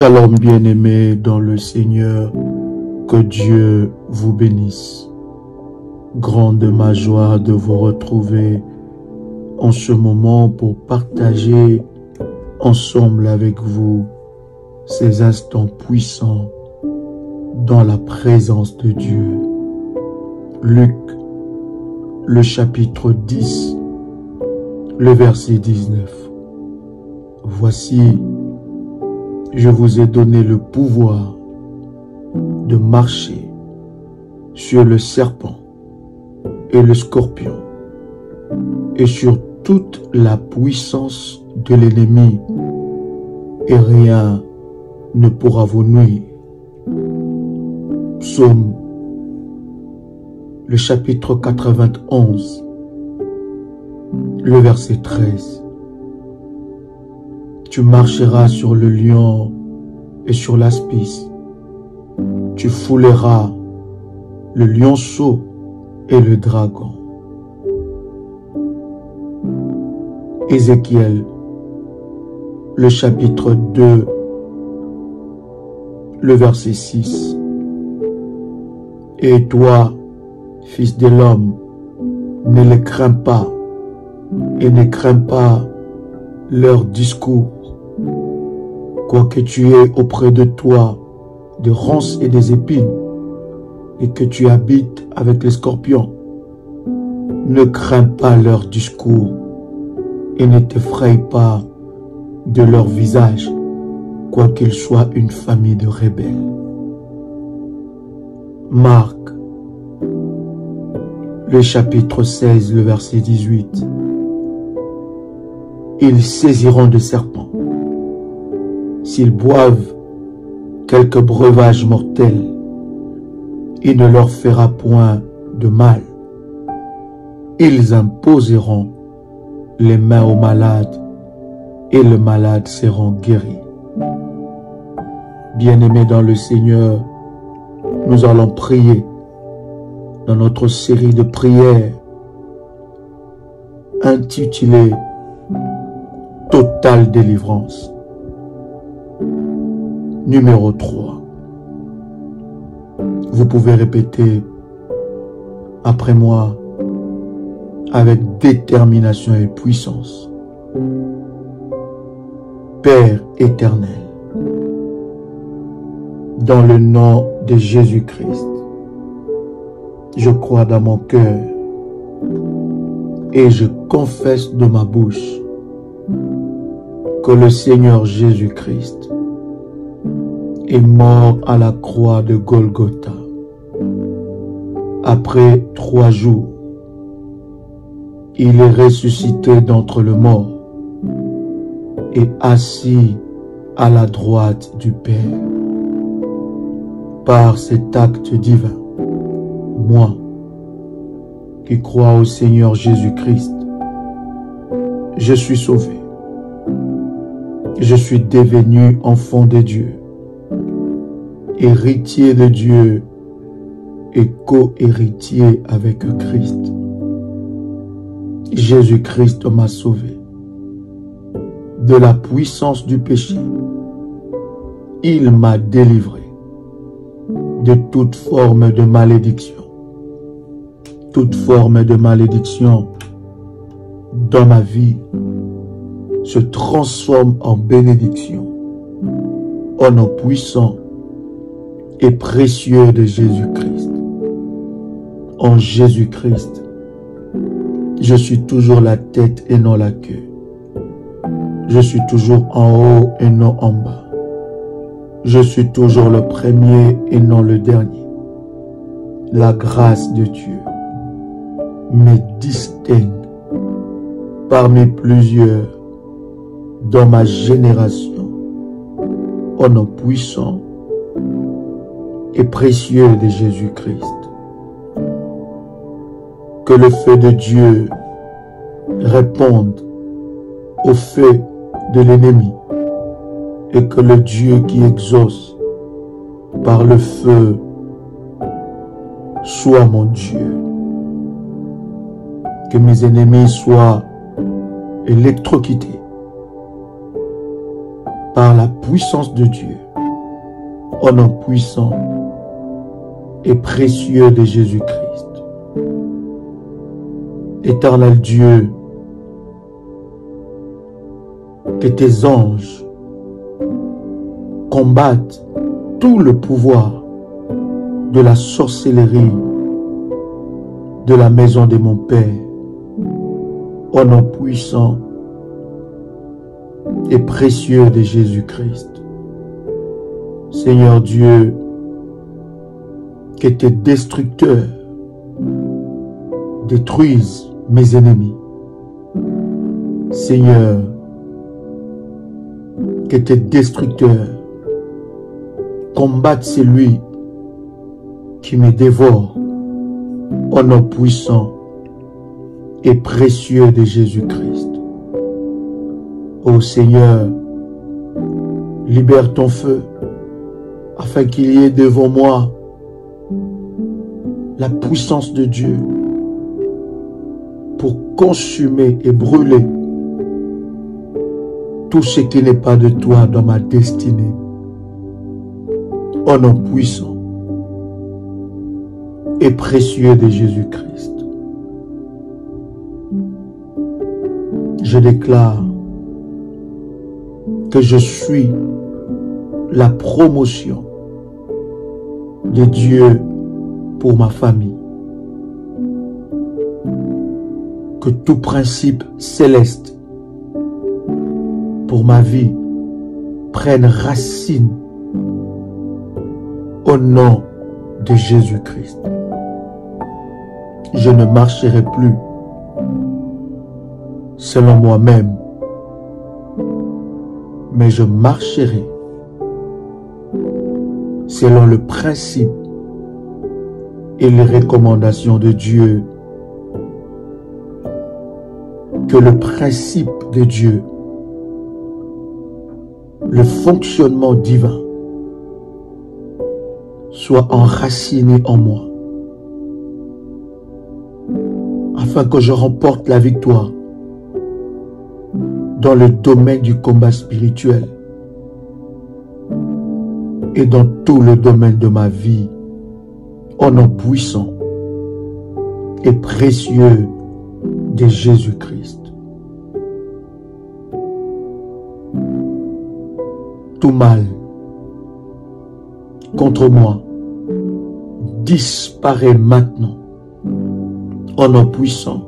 Shalom bien-aimés dans le Seigneur, que Dieu vous bénisse. Grande ma joie de vous retrouver en ce moment pour partager ensemble avec vous ces instants puissants dans la présence de Dieu. Luc, le chapitre 10, le verset 19. Voici, je vous ai donné le pouvoir de marcher sur le serpent et le scorpion et sur toute la puissance de l'ennemi, et rien ne pourra vous nuire. Psaume, le chapitre 91, le verset 13. Tu marcheras sur le lion et sur l'aspice. Tu fouleras le lionceau et le dragon. Ézéchiel, le chapitre 2, le verset 6. Et toi, fils de l'homme, ne les crains pas et ne crains pas leur discours. Quoique tu aies auprès de toi des ronces et des épines, et que tu habites avec les scorpions, ne crains pas leur discours, et ne t'effraie pas de leur visage, quoiqu'ils soient une famille de rebelles. Marc, le chapitre 16, le verset 18. Ils saisiront de serpents. S'ils boivent quelque breuvage mortel, il ne leur fera point de mal. Ils imposeront les mains aux malades, et les malades seront guéris. Bien-aimés dans le Seigneur, nous allons prier dans notre série de prières intitulée « Totale délivrance ». Numéro 3. Vous pouvez répéter après moi avec détermination et puissance. Père éternel, dans le nom de Jésus-Christ, je crois dans mon cœur et je confesse de ma bouche que le Seigneur Jésus-Christ est mort à la croix de Golgotha. Après 3 jours, il est ressuscité d'entre les morts et assis à la droite du Père. Par cet acte divin, moi, qui crois au Seigneur Jésus-Christ, je suis sauvé. Je suis devenu enfant de Dieu, héritier de Dieu et co-héritier avec Christ. Jésus-Christ m'a sauvé de la puissance du péché. Il m'a délivré de toute forme de malédiction. Toute forme de malédiction dans ma vie se transforme en bénédiction au nom puissant et précieux de Jésus-Christ. En Jésus-Christ, je suis toujours la tête et non la queue. Je suis toujours en haut et non en bas. Je suis toujours le premier et non le dernier. La grâce de Dieu me distingue parmi plusieurs dans ma génération, au nom puissant et précieux de Jésus-Christ. Que le feu de Dieu réponde au feu de l'ennemi, et que le Dieu qui exauce par le feu soit mon Dieu. Que mes ennemis soient électrocutés par la puissance de Dieu au nom puissant et précieux de Jésus-Christ. Éternel Dieu, que tes anges combattent tout le pouvoir de la sorcellerie de la maison de mon Père, au nom puissant et précieux de Jésus-Christ. Seigneur Dieu, que tes destructeurs détruisent mes ennemis. Seigneur, que tes destructeurs combattent celui qui me dévore, au nom puissant et précieux de Jésus-Christ. Ô Seigneur, libère ton feu, afin qu'il y ait devant moi la puissance de Dieu pour consumer et brûler tout ce qui n'est pas de toi dans ma destinée. Au nom puissant et précieux de Jésus-Christ, je déclare que je suis la promotion de Dieu pour ma famille. Que tout principe céleste pour ma vie prenne racine au nom de Jésus-Christ. Je ne marcherai plus selon moi-même, mais je marcherai selon le principe et les recommandations de Dieu. Que le principe de Dieu, le fonctionnement divin, soit enraciné en moi, afin que je remporte la victoire dans le domaine du combat spirituel et dans tout le domaine de ma vie, au nom puissant et précieux de Jésus-Christ. Tout mal contre moi disparaît maintenant, au nom puissant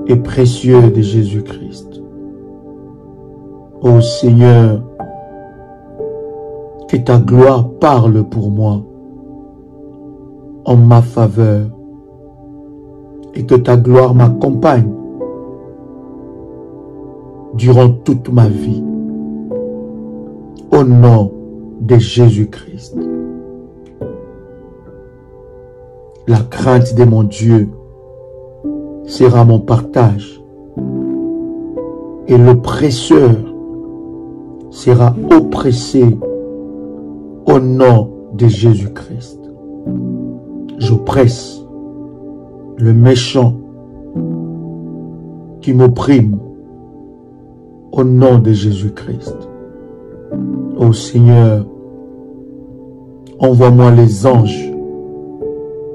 et précieux de Jésus-Christ. Ô Seigneur, que ta gloire parle pour moi en ma faveur et que ta gloire m'accompagne durant toute ma vie. Au nom de Jésus-Christ. La crainte de mon Dieu sera mon partage et l'oppresseur sera oppressé au nom de Jésus-Christ. J'oppresse le méchant qui m'opprime au nom de Jésus-Christ. Ô Seigneur, envoie-moi les anges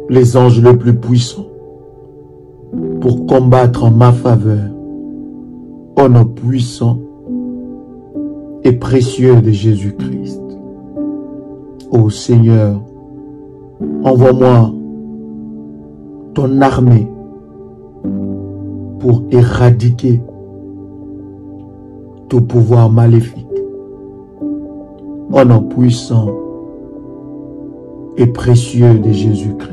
les plus puissants, pour combattre en ma faveur, au nom puissant et précieux de Jésus-Christ. Ô Seigneur, envoie-moi ton armée pour éradiquer tout pouvoir maléfique, au nom puissant et précieux de Jésus-Christ.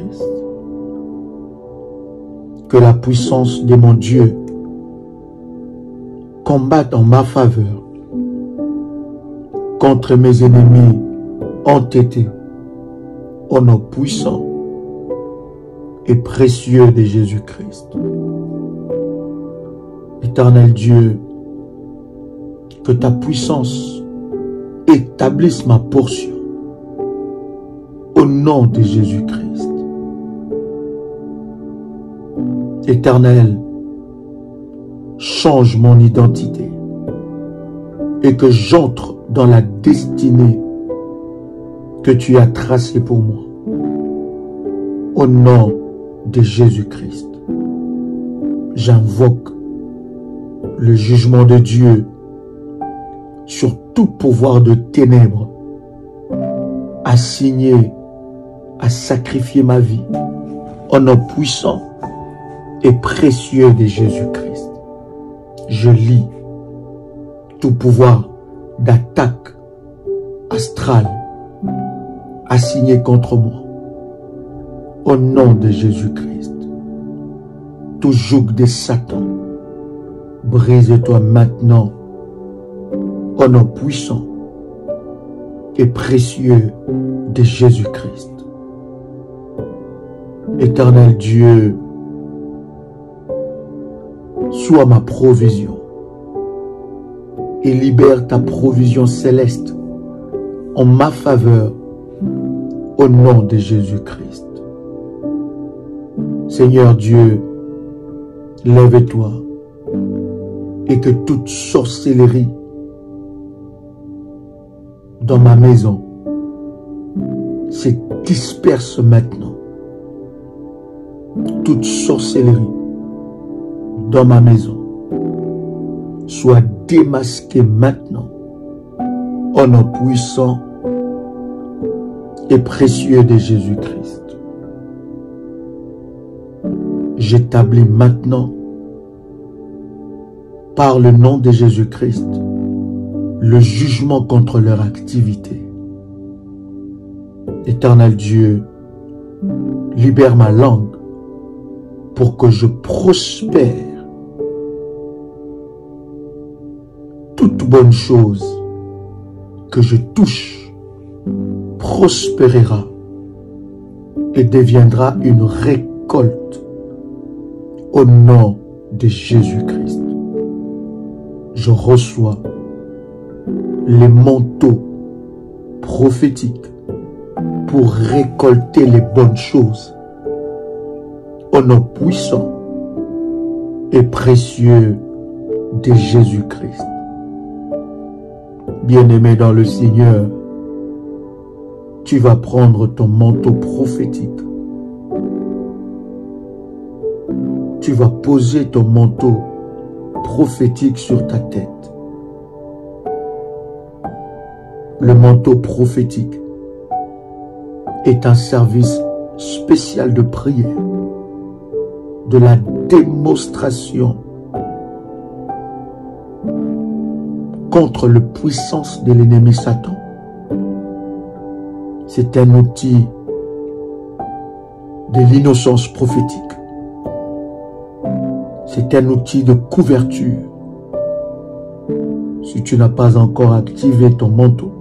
Que la puissance de mon Dieu combatte en ma faveur contre mes ennemis entêtés, au nom puissant et précieux de Jésus-Christ. Éternel Dieu, que ta puissance établisse ma portion au nom de Jésus-Christ. Éternel, change mon identité et que j'entre dans la destinée que tu as tracé pour moi. Au nom de Jésus-Christ, j'invoque le jugement de Dieu sur tout pouvoir de ténèbres assigné à sacrifier ma vie au nom puissant et précieux de Jésus-Christ. Je lis tout pouvoir d'attaque astrale assigné contre moi au nom de Jésus-Christ. Tout joug de Satan, brise-toi maintenant au nom puissant et précieux de Jésus-Christ. Éternel Dieu, sois ma provision et libère ta provision céleste en ma faveur au nom de Jésus-Christ. Seigneur Dieu, lève-toi et que toute sorcellerie dans ma maison se disperse maintenant. Toute sorcellerie dans ma maison soit démasquée maintenant au nom puissant et précieux de Jésus-Christ. J'établis maintenant par le nom de Jésus-Christ le jugement contre leur activité. Éternel Dieu, libère ma langue pour que je prospère. Toute bonne chose que je touche prospérera et deviendra une récolte au nom de Jésus-Christ. Je reçois les manteaux prophétiques pour récolter les bonnes choses au nom puissant et précieux de Jésus-Christ. Bien-aimé dans le Seigneur, tu vas prendre ton manteau prophétique. Tu vas poser ton manteau prophétique sur ta tête. Le manteau prophétique est un service spécial de prière, de la démonstration contre la puissance de l'ennemi Satan. C'est un outil de l'innocence prophétique. C'est un outil de couverture. Si tu n'as pas encore activé ton manteau,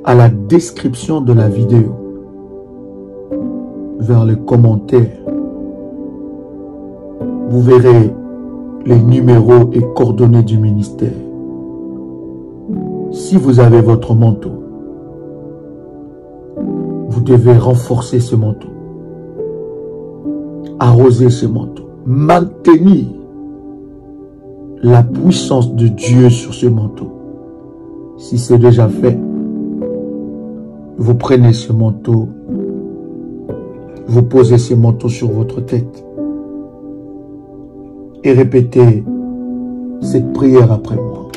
à la description de la vidéo, vers les commentaires, vous verrez les numéros et coordonnées du ministère. Si vous avez votre manteau, vous devez renforcer ce manteau, arroser ce manteau, maintenir la puissance de Dieu sur ce manteau. Si c'est déjà fait, vous prenez ce manteau, vous posez ce manteau sur votre tête et répétez cette prière après moi.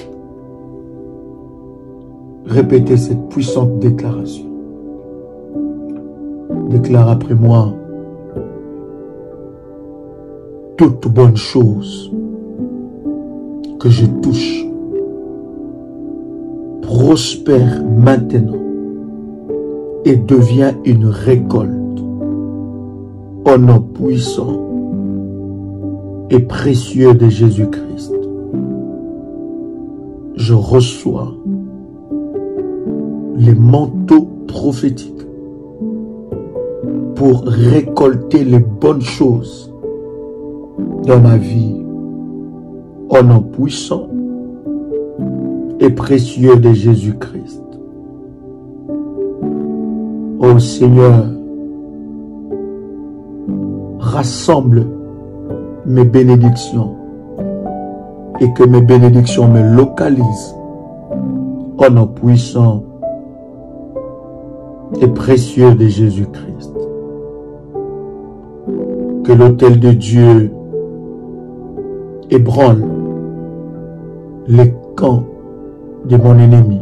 Répétez cette puissante déclaration. Déclare après moi: toute bonne chose que je touche prospère maintenant et devient une récolte au nom puissant et précieux de Jésus-Christ. Je reçois les manteaux prophétiques pour récolter les bonnes choses dans ma vie au nom puissant et précieux de Jésus-Christ. Ô Seigneur, rassemble mes bénédictions et que mes bénédictions me localisent au nom puissant et précieux de Jésus-Christ. Que l'autel de Dieu ébranle les camps de mon ennemi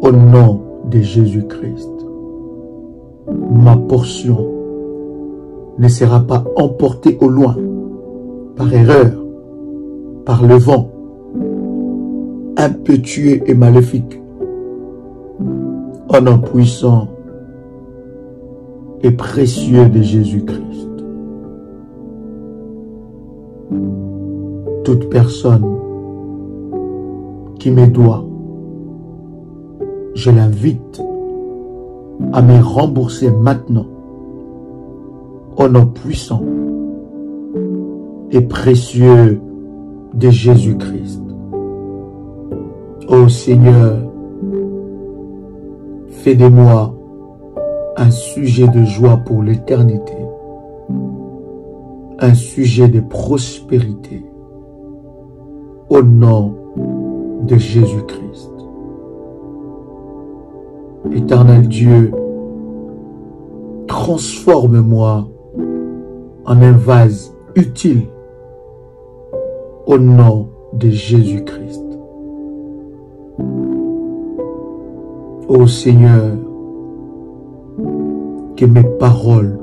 au nom de Jésus-Christ. Ma portion ne sera pas emportée au loin par erreur, par le vent impétueux et maléfique, au nom puissant et précieux de Jésus-Christ. Toute personne qui me doit, je l'invite à me rembourser maintenant au nom puissant et précieux de Jésus-Christ. Ô Seigneur, fais de moi un sujet de joie pour l'éternité, un sujet de prospérité au nom de Jésus-Christ. Éternel Dieu, transforme-moi en un vase utile au nom de Jésus-Christ. Ô Seigneur, que mes paroles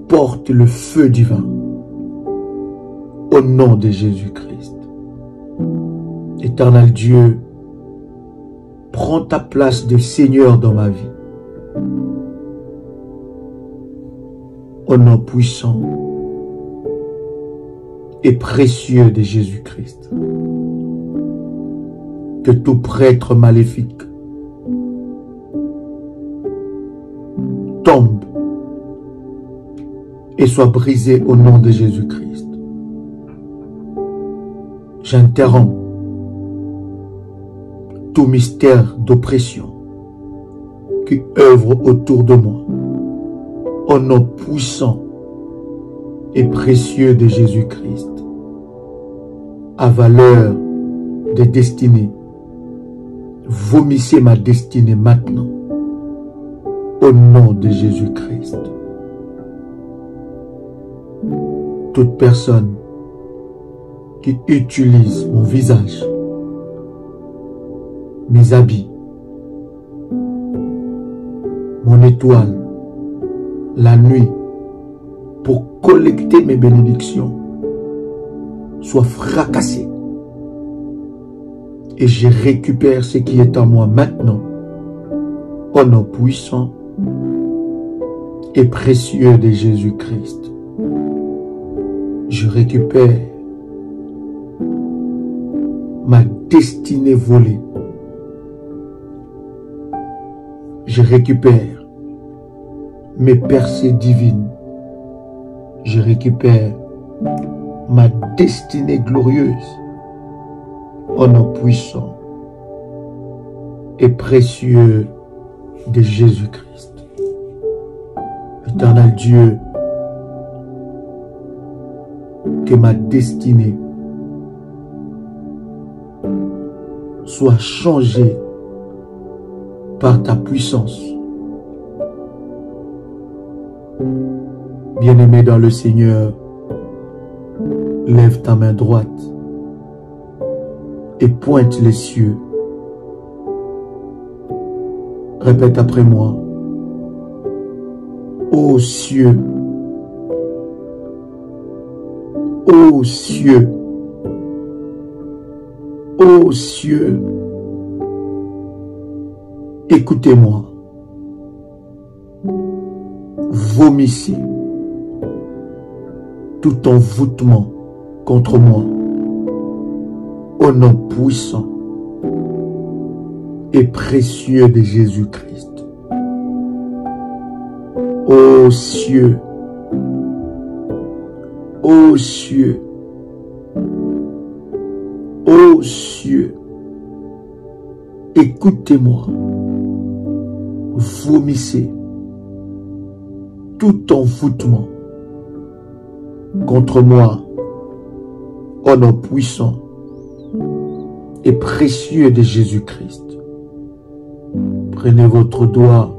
portent le feu divin au nom de Jésus-Christ. Éternel Dieu, prends ta place de Seigneur dans ma vie. Au nom puissant et précieux de Jésus-Christ. Que tout prêtre maléfique tombe et soit brisé au nom de Jésus-Christ. J'interromps tout mystère d'oppression qui œuvre autour de moi au nom puissant et précieux de Jésus-Christ, à valeur de destinée. Vomissez ma destinée maintenant au nom de Jésus-Christ. Toute personne qui utilise mon visage, mes habits, mon étoile, la nuit, pour collecter mes bénédictions, soit fracassée. Et je récupère ce qui est en moi maintenant, au nom puissant et précieux de Jésus-Christ. Je récupère ma destinée volée. Je récupère mes percées divines. Je récupère ma destinée glorieuse au nom puissant et précieux de Jésus-Christ. Éternel Dieu, que ma destinée soit changée par ta puissance. Bien-aimé dans le Seigneur, lève ta main droite et pointe les cieux. Répète après moi. Ô cieux, ô cieux, ô cieux, écoutez-moi. Vomissez tout envoûtement contre moi au nom puissant et précieux de Jésus-Christ. Ô cieux, ô cieux, ô cieux, écoutez-moi. Vomissez tout envoûtement contre moi au nom puissant et précieux de Jésus-Christ. Prenez votre doigt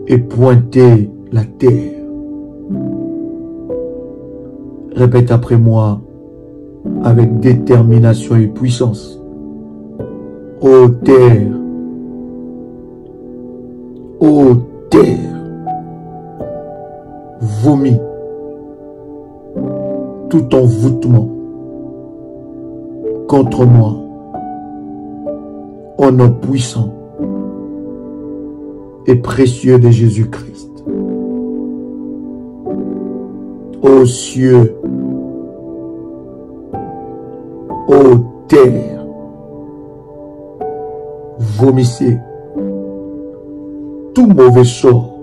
et pointez la terre. Répète après moi avec détermination et puissance. Ô terre, ô terre, vomis tout envoûtement contre moi au nom puissant et précieux de Jésus-Christ. Ô cieux, ô terre, vomissez tout mauvais sort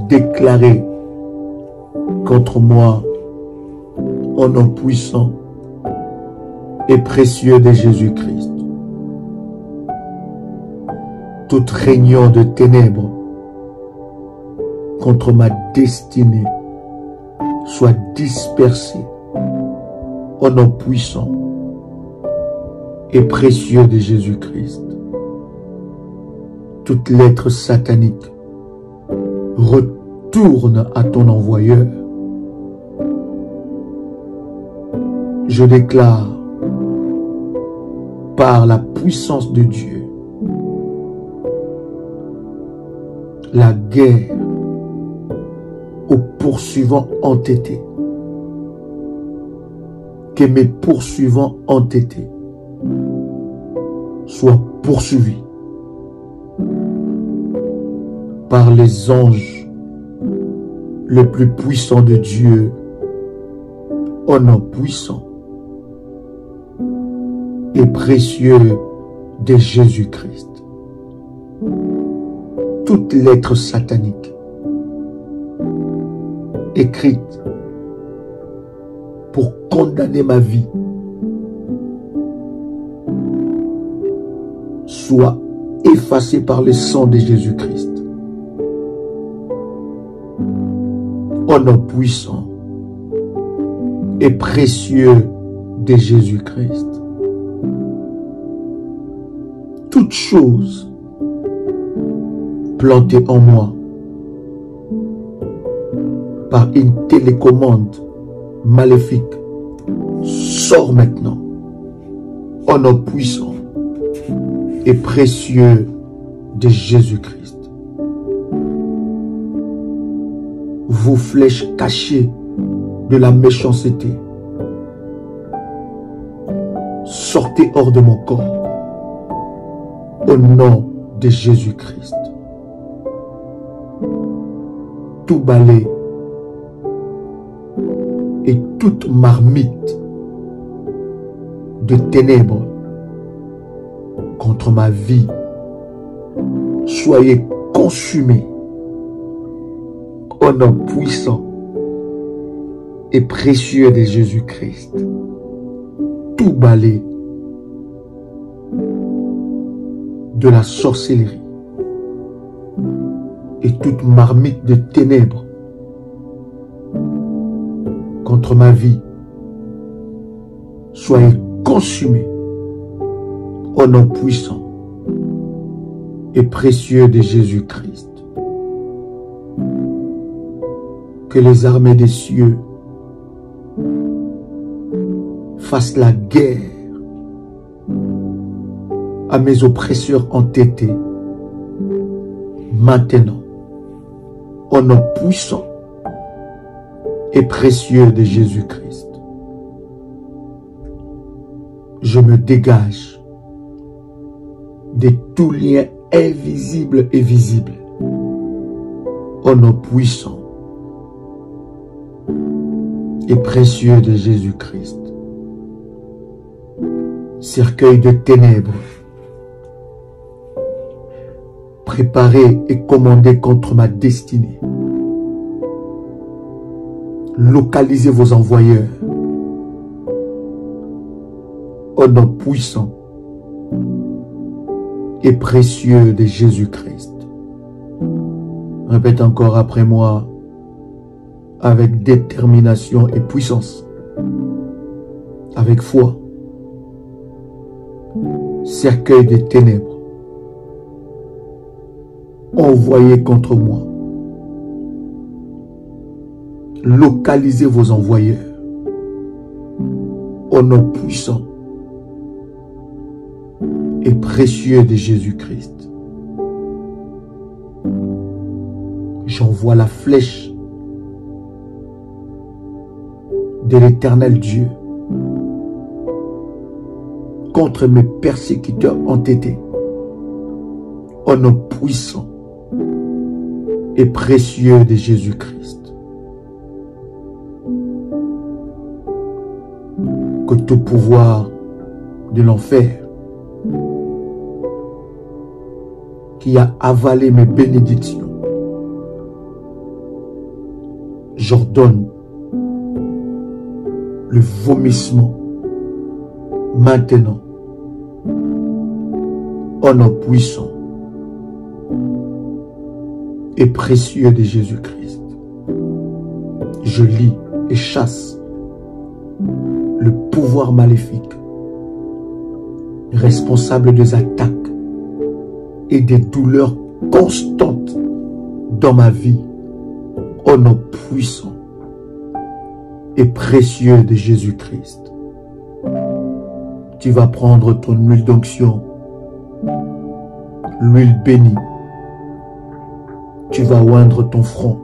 déclaré contre moi au nom puissant et précieux de Jésus-Christ. Toute réunion de ténèbres contre ma destinée soit dispersée au nom puissant et précieux de Jésus-Christ. Toute lettre satanique retourne à ton envoyeur. Je déclare par la puissance de Dieu la guerre aux poursuivants entêtés, que mes poursuivants entêtés soient poursuivis par les anges le plus puissant de Dieu, au nom puissant et précieux de Jésus-Christ. Toute lettre satanique écrite pour condamner ma vie soit effacée par le sang de Jésus-Christ. Au nom puissant et précieux de Jésus-Christ. Toute chose plantée en moi par une télécommande maléfique sort maintenant au nom puissant et précieux de Jésus-Christ. Vous flèches cachées de la méchanceté, sortez hors de mon corps au nom de Jésus-Christ. Tout balai et toute marmite de ténèbres contre ma vie, soyez consumés au nom puissant et précieux de Jésus-Christ. Tout balai de la sorcellerie et toute marmite de ténèbres contre ma vie, soyez consumés au nom puissant et précieux de Jésus-Christ. Que les armées des cieux fassent la guerre à mes oppresseurs entêtés maintenant, au nom puissant et précieux de Jésus-Christ. Je me dégage de tout lien invisible et visible au nom puissant et précieux de Jésus-Christ. Cercueil de ténèbres préparé et commandé contre ma destinée. Localisez vos envoyeurs au nom puissant et précieux de Jésus-Christ. Répète encore après moi avec détermination et puissance, avec foi. cercueil des ténèbres, envoyés contre moi. Localisez vos envoyeurs au nom puissant et précieux de Jésus-Christ. J'envoie la flèche de l'Éternel Dieu contre mes persécuteurs entêtés au nom puissant et précieux de Jésus-Christ. Que tout pouvoir de l'enfer qui a avalé mes bénédictions, j'ordonne le vomissement maintenant au nom puissant et précieux de Jésus-Christ. Je lis et chasse le pouvoir maléfique responsable des attaques et des douleurs constantes dans ma vie au nom puissant et précieux de Jésus-Christ. Tu vas prendre ton huile d'onction, l'huile bénie. Tu vas oindre ton front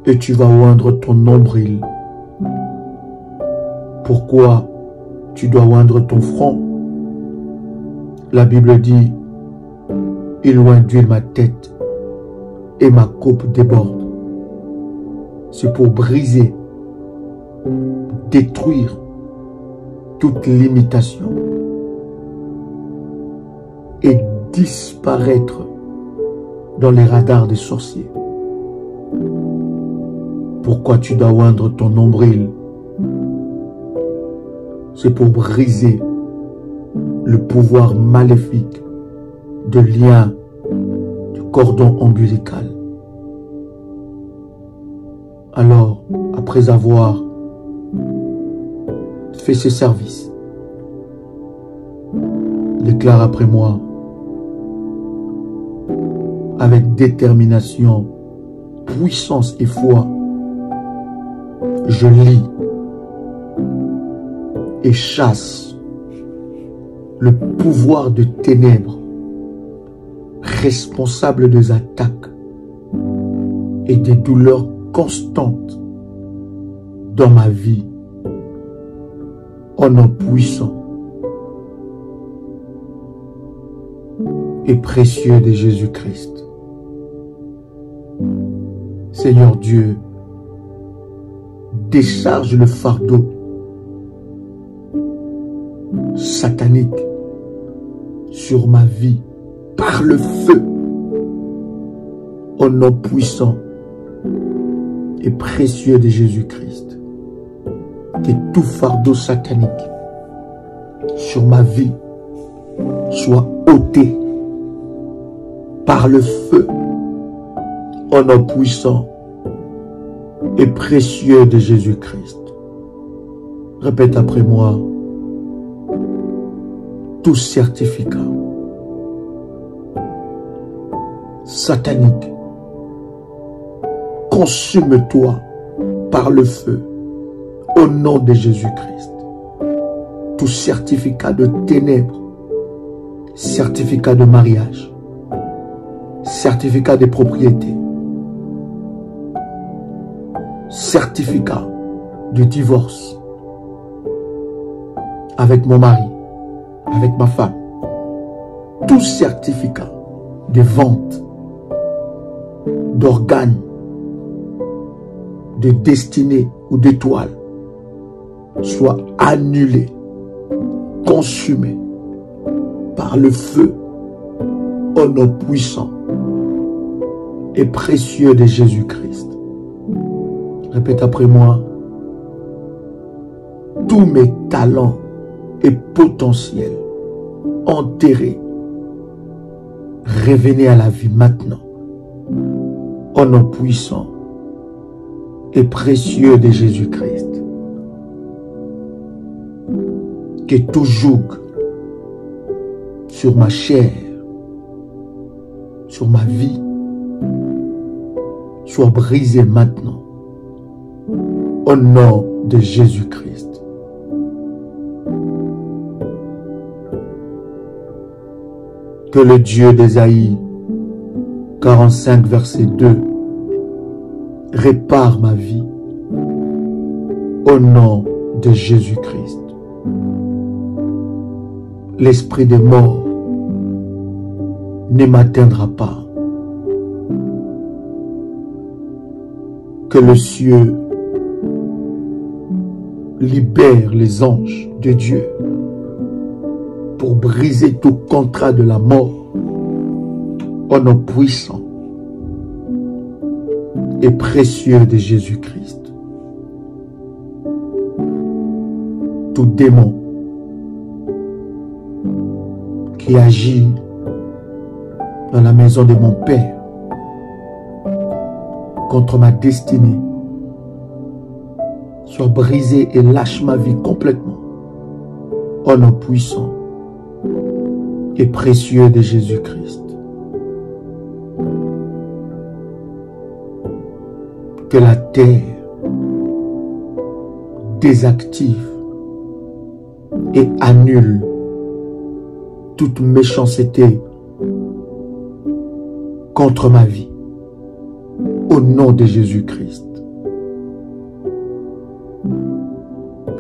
et tu vas oindre ton nombril. Pourquoi tu dois oindre ton front? La Bible dit, il oint d'huile ma tête et ma coupe déborde. C'est pour briser, détruire toute limitation et disparaître dans les radars des sorciers. Pourquoi tu dois oindre ton nombril? C'est pour briser le pouvoir maléfique de lien du cordon ombilical. Alors, après avoir fait ce service, déclare après moi, avec détermination, puissance et foi, je lis et chasse le pouvoir de ténèbres responsable des attaques et des douleurs constantes dans ma vie au nom puissant et précieux de Jésus-Christ. Seigneur Dieu, décharge le fardeau satanique sur ma vie par le feu au nom puissant et précieux de Jésus-Christ. Que tout fardeau satanique sur ma vie soit ôté par le feu au nom puissant et précieux de Jésus-Christ. Répète après moi. Tout certificat satanique, consume-toi par le feu au nom de Jésus-Christ. Tout certificat de ténèbres, certificat de mariage, certificat de propriété, certificat de divorce avec mon mari, avec ma femme, tout certificat de vente d'organes, de destinée ou d'étoiles soit annulé, consumé par le feu au nom puissant et précieux de Jésus-Christ. Répète après moi. Tous mes talents et potentiels enterrés, revenez à la vie maintenant au nom puissant et précieux de Jésus-Christ. que tout joug sur ma chair, sur ma vie, soit brisé maintenant. Au nom de Jésus-Christ. Que le Dieu d'Ésaïe 45, verset 2 répare ma vie. Au nom de Jésus-Christ. L'esprit de mort ne m'atteindra pas. Que le ciel libère les anges de Dieu pour briser tout contrat de la mort au nom puissant et précieux de Jésus-Christ. Tout démon qui agit dans la maison de mon Père contre ma destinée soit brisé et lâche ma vie complètement au nom puissant et précieux de Jésus-Christ. Que la terre désactive et annule toute méchanceté contre ma vie au nom de Jésus-Christ.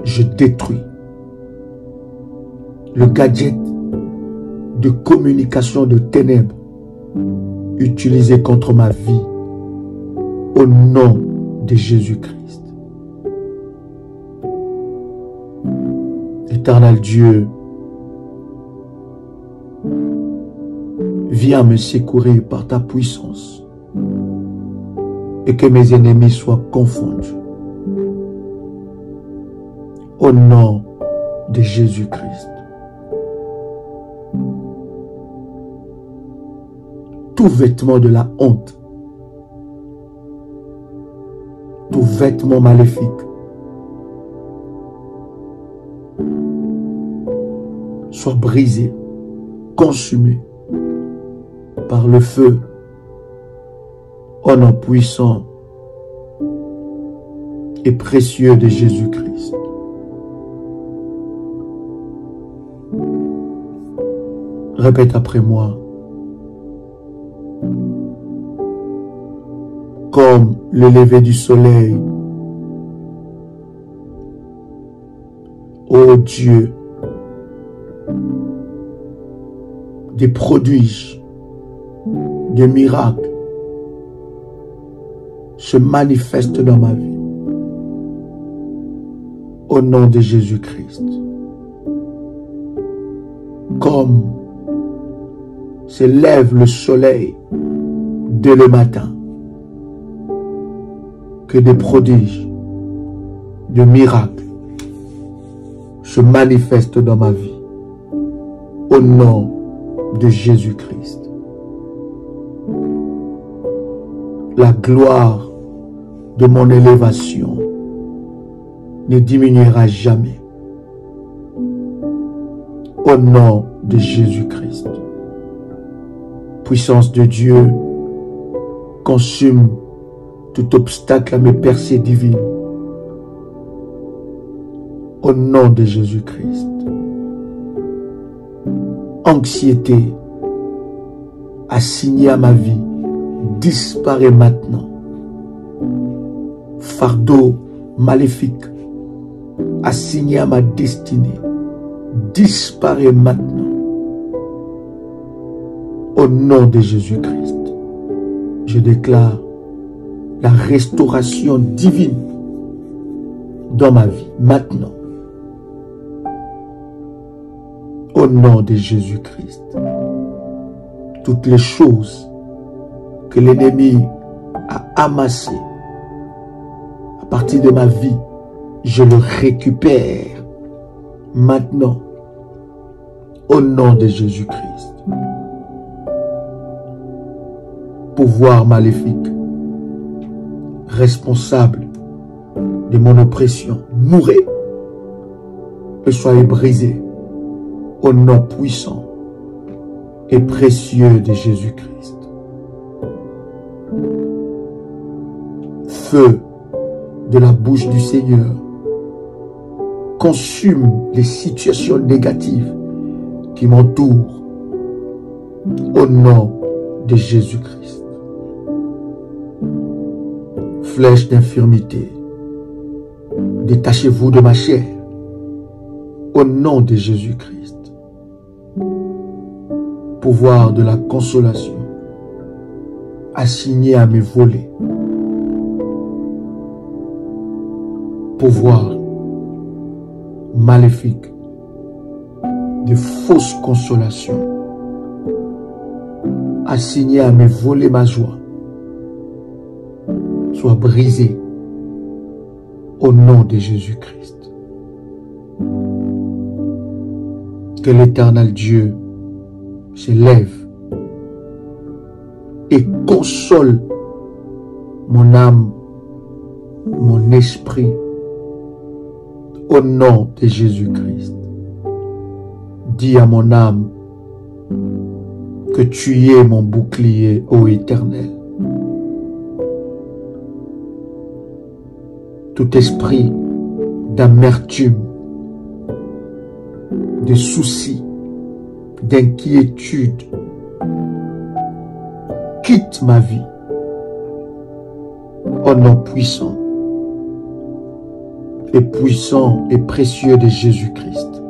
Je détruis le gadget de communication de ténèbres utilisé contre ma vie au nom de Jésus-Christ. Éternel Dieu, viens me secourir par ta puissance et que mes ennemis soient confondus. Au nom de Jésus-Christ. Tout vêtement de la honte, tout vêtement maléfique, soit brisé, consumé par le feu au nom puissant et précieux de Jésus-Christ. Répète après moi. Comme le lever du soleil, ô Dieu, des prodiges, des miracles se manifestent dans ma vie. Au nom de Jésus-Christ. Comme se lève le soleil dès le matin, que des prodiges, de miracles se manifestent dans ma vie. Au nom de Jésus-Christ. La gloire de mon élévation ne diminuera jamais. Au nom de Jésus-Christ. Puissance de Dieu, consume tout obstacle à mes percées divines. Au nom de Jésus-Christ. Anxiété assignée à ma vie disparaît maintenant. Fardeau maléfique assigné à ma destinée disparaît maintenant. Au nom de Jésus-Christ, je déclare la restauration divine dans ma vie, maintenant. Au nom de Jésus-Christ, toutes les choses que l'ennemi a amassées à partir de ma vie, je le récupère maintenant. Au nom de Jésus-Christ. Pouvoir maléfique, responsable de mon oppression, mourez et soyez brisés au nom puissant et précieux de Jésus-Christ. Feu de la bouche du Seigneur, consume les situations négatives qui m'entourent au nom de Jésus-Christ. Flèche d'infirmité, détachez-vous de ma chair au nom de Jésus-Christ. Pouvoir de la consolation, assigné à mes volets. Pouvoir maléfique de fausse consolation, assigné à mes volets ma joie, soit brisé au nom de Jésus-Christ. Que l'Éternel Dieu se lève et console mon âme, mon esprit, au nom de Jésus-Christ. Dis à mon âme que tu es mon bouclier, ô Éternel. Tout esprit d'amertume, de soucis, d'inquiétude, quitte ma vie au nom puissant et précieux de Jésus-Christ.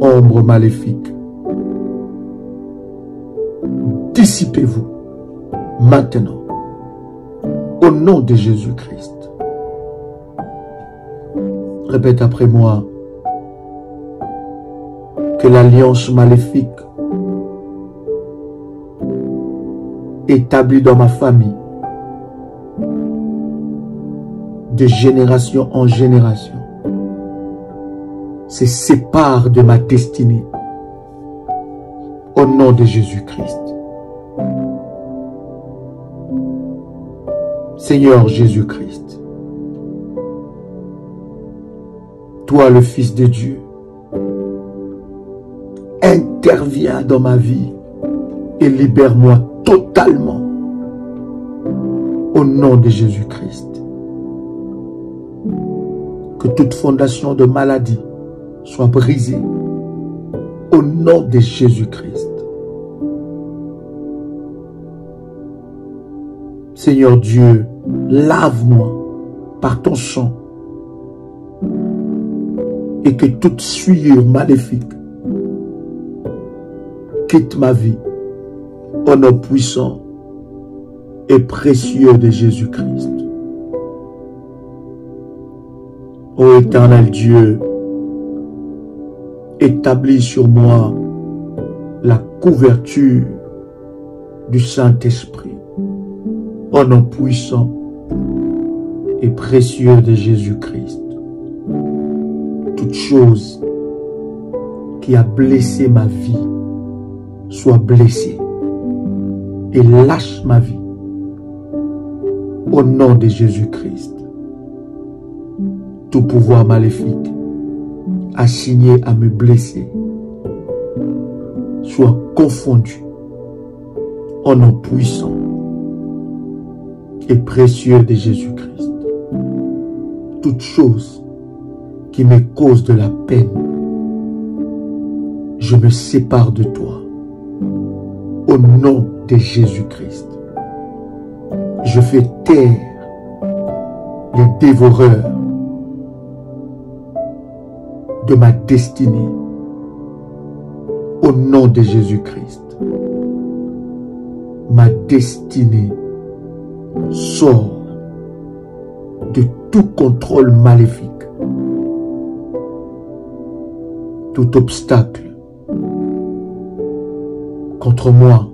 Ombre maléfique, dissipez-vous maintenant au nom de Jésus-Christ. Répète après moi que l'alliance maléfique établie dans ma famille de génération en génération se sépare de ma destinée au nom de Jésus-Christ. Seigneur Jésus-Christ, toi le Fils de Dieu, interviens dans ma vie et libère-moi totalement au nom de Jésus-Christ. Que toute fondation de maladie soit brisée au nom de Jésus-Christ. Seigneur Dieu, lave-moi par ton sang et que toute souillure maléfique quitte ma vie au nom puissant et précieux de Jésus-Christ. Ô Éternel Dieu, établis sur moi la couverture du Saint-Esprit au nom puissant et précieux de Jésus-Christ. Toute chose qui a blessé ma vie soit blessée et lâche ma vie au nom de Jésus-Christ. Tout pouvoir maléfique assigné à me blesser soit confondu au nom puissant et précieux de Jésus-Christ. Toute chose qui me cause de la peine, je me sépare de toi au nom de Jésus-Christ. Je fais taire les dévoreurs de ma destinée au nom de Jésus-Christ. Ma destinée sort de tout contrôle maléfique. Tout obstacle contre moi,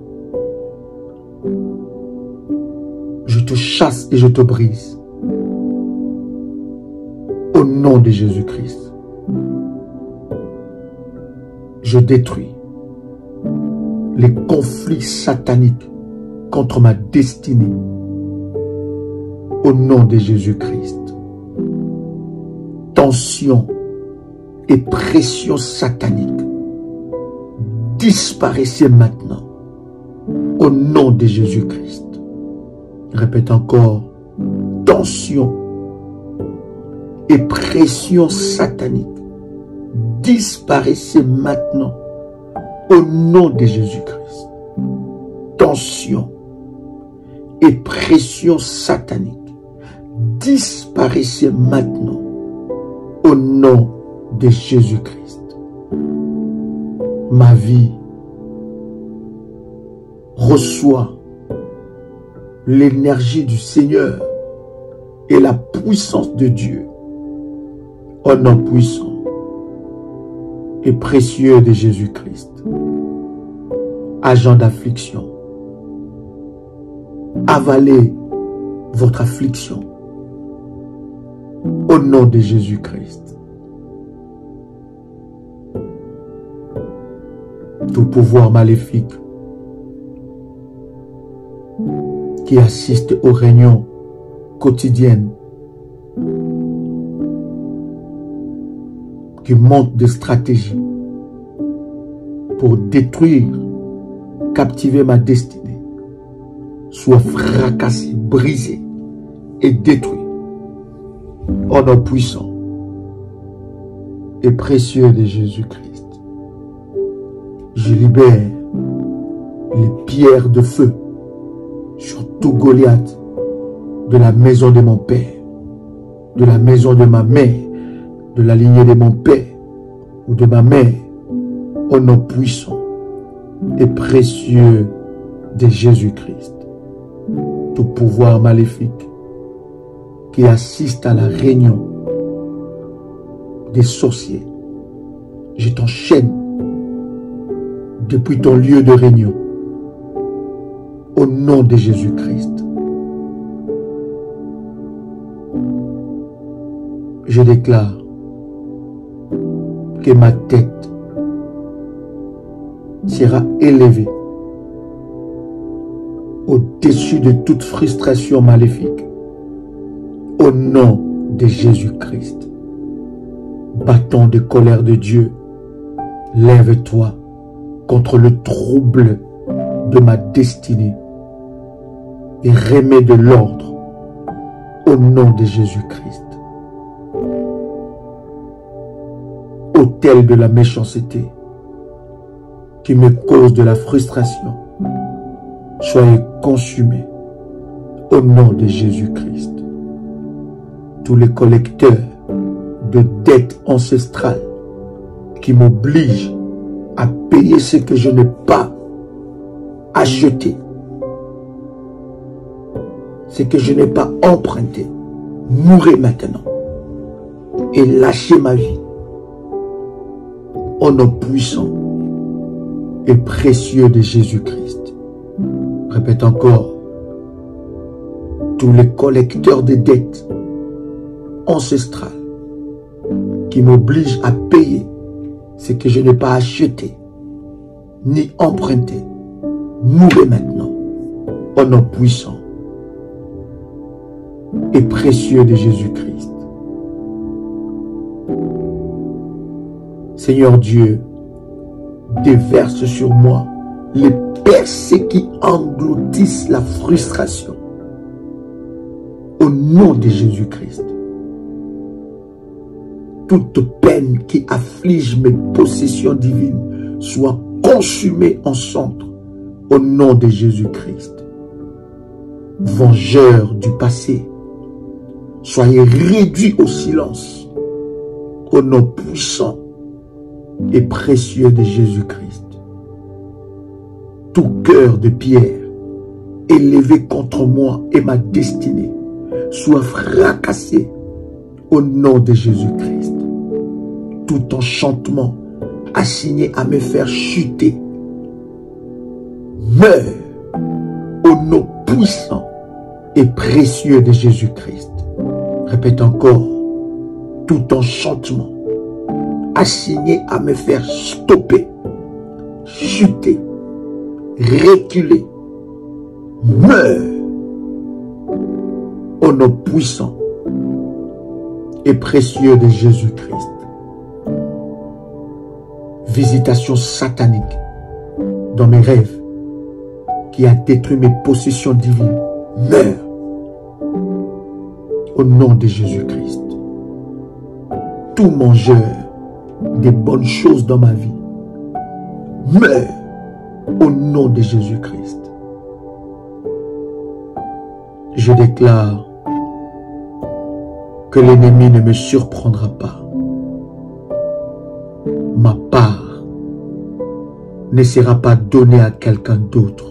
je te chasse et je te brise au nom de Jésus-Christ. Je détruis les conflits sataniques contre ma destinée au nom de Jésus-Christ. Tension et pression satanique, disparaissez maintenant au nom de Jésus-Christ. Répète encore, tension et pression satanique, disparaissez maintenant au nom de Jésus-Christ. Tension et pression satanique, disparaissez maintenant au nom de Jésus-Christ. Ma vie reçoit l'énergie du Seigneur et la puissance de Dieu au nom puissant et précieux de Jésus-Christ. Agent d'affliction, avalez votre affliction au nom de Jésus-Christ. Tout pouvoir maléfique qui assiste aux réunions quotidiennes, qui monte des stratégies pour détruire, captiver ma destinée, soit fracassé, brisé et détruit au nom puissant et précieux de Jésus-Christ. Je libère les pierres de feu sur tout Goliath de la maison de mon père, de la maison de ma mère, de la lignée de mon père ou de ma mère, au nom puissant et précieux de Jésus-Christ. Tout pouvoir maléfique qui assiste à la réunion des sorciers, je t'enchaîne depuis ton lieu de réunion au nom de Jésus-Christ. Je déclare que ma tête sera élevée au-dessus de toute frustration maléfique au nom de Jésus-Christ. Bâton de colère de Dieu, lève-toi contre le trouble de ma destinée et remets de l'ordre au nom de Jésus-Christ. Autel de la méchanceté qui me cause de la frustration, soyez consumés au nom de Jésus-Christ. Tous les collecteurs de dettes ancestrales qui m'obligent à payer ce que je n'ai pas acheté, ce que je n'ai pas emprunté, mourrez maintenant et lâchez ma vie au nom puissant et précieux de Jésus-Christ. Répète encore, tous les collecteurs de dettes ancestrales qui m'obligent à payer ce que je n'ai pas acheté ni emprunté, mourez maintenant au nom puissant et précieux de Jésus-Christ. Seigneur Dieu, déverse sur moi les percées qui engloutissent la frustration au nom de Jésus-Christ. Toute peine qui afflige mes possessions divines soit consumée en cendres au nom de Jésus-Christ. Vengeurs du passé, soyez réduits au silence au nom puissant et précieux de Jésus-Christ. Tout cœur de pierre élevé contre moi et ma destinée soit fracassé au nom de Jésus-Christ. Tout enchantement assigné à me faire chuter meurt au nom puissant et précieux de Jésus-Christ. Répète encore, tout enchantement assigné à me faire stopper, chuter, reculer, meurt au nom puissant et précieux de Jésus-Christ. Visitation satanique dans mes rêves qui a détruit mes possessions divines. Meurs au nom de Jésus-Christ. Tout mangeur des bonnes choses dans ma vie, meurs au nom de Jésus-Christ. Je déclare que l'ennemi ne me surprendra pas. Ma part ne sera pas donnée à quelqu'un d'autre.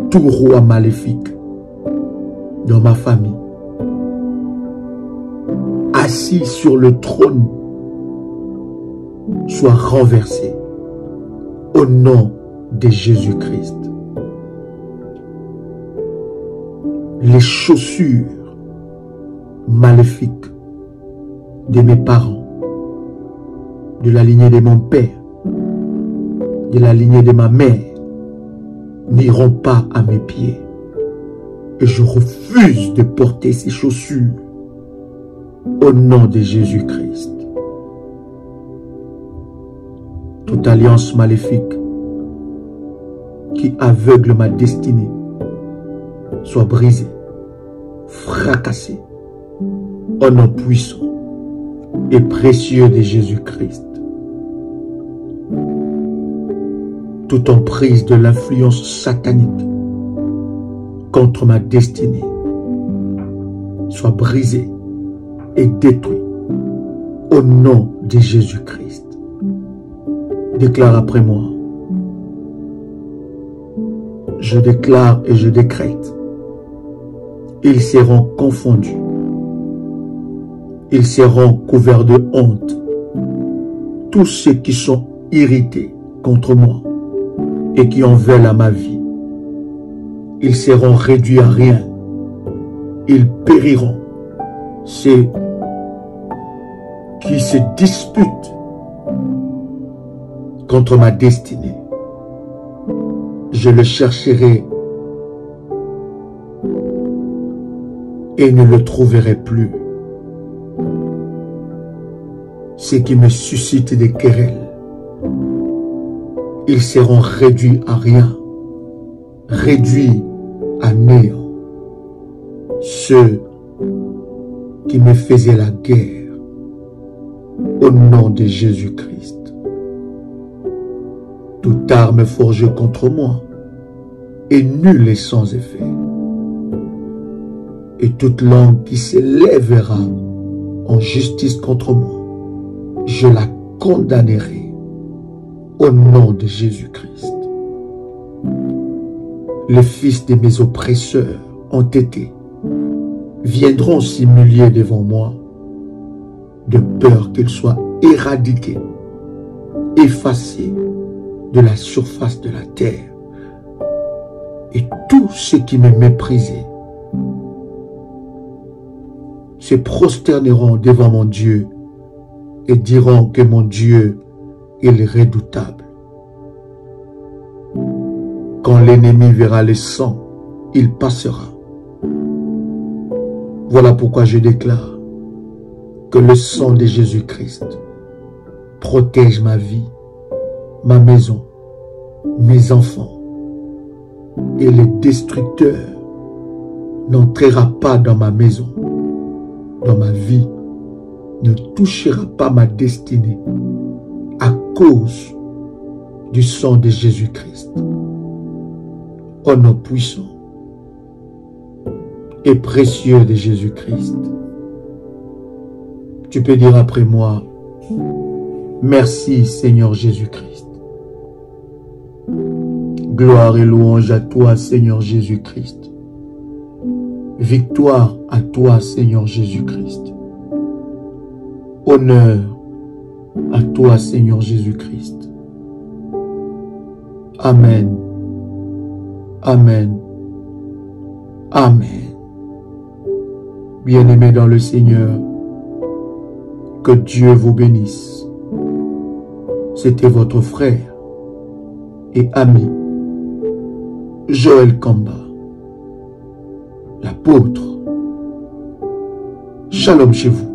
Tout roi maléfique dans ma famille, assis sur le trône, soit renversé au nom de Jésus-Christ. Les chaussures maléfiques de mes parents, de la lignée de mon père, de la lignée de ma mère, n'iront pas à mes pieds. Et je refuse de porter ces chaussures au nom de Jésus-Christ. Toute alliance maléfique qui aveugle ma destinée soit brisée, fracassée au nom puissant et précieux de Jésus-Christ. Toute emprise de l'influence satanique contre ma destinée soit brisée et détruite au nom de Jésus-Christ. Déclare après moi. Je déclare et je décrète. Ils seront confondus. Ils seront couverts de honte. Tous ceux qui sont irrités contre moi et qui en veulent à ma vie, ils seront réduits à rien. Ils périront. Ceux qui se disputent contre ma destinée, je le chercherai et ne le trouverai plus. Ceux qui me suscitent des querelles, ils seront réduits à rien, réduits à néant. Ceux qui me faisaient la guerre, au nom de Jésus-Christ. Toute arme forgée contre moi est nulle et sans effet. Et toute langue qui s'élèvera en justice contre moi, je la condamnerai au nom de Jésus-Christ. Les fils de mes oppresseurs entêtés viendront s'humilier devant moi, de peur qu'ils soient éradiqués, effacés de la surface de la terre. Et tous ceux qui me méprisaient se prosterneront devant mon Dieu et diront que mon Dieu est le redoutable. Quand l'ennemi verra le sang, il passera. Voilà pourquoi je déclare que le sang de Jésus-Christ protège ma vie, ma maison, mes enfants, et le destructeur n'entrera pas dans ma maison, dans ma vie, ne touchera pas ma destinée à cause du sang de Jésus-Christ. Au nom puissant et précieux de Jésus-Christ. Tu peux dire après moi, merci Seigneur Jésus-Christ. Gloire et louange à toi Seigneur Jésus-Christ. Victoire à toi Seigneur Jésus-Christ. Honneur à toi Seigneur Jésus-Christ. Amen. Amen. Amen. Bien-aimés dans le Seigneur, que Dieu vous bénisse. C'était votre frère et ami, Joël Kamba. l'apôtre. Shalom chez vous.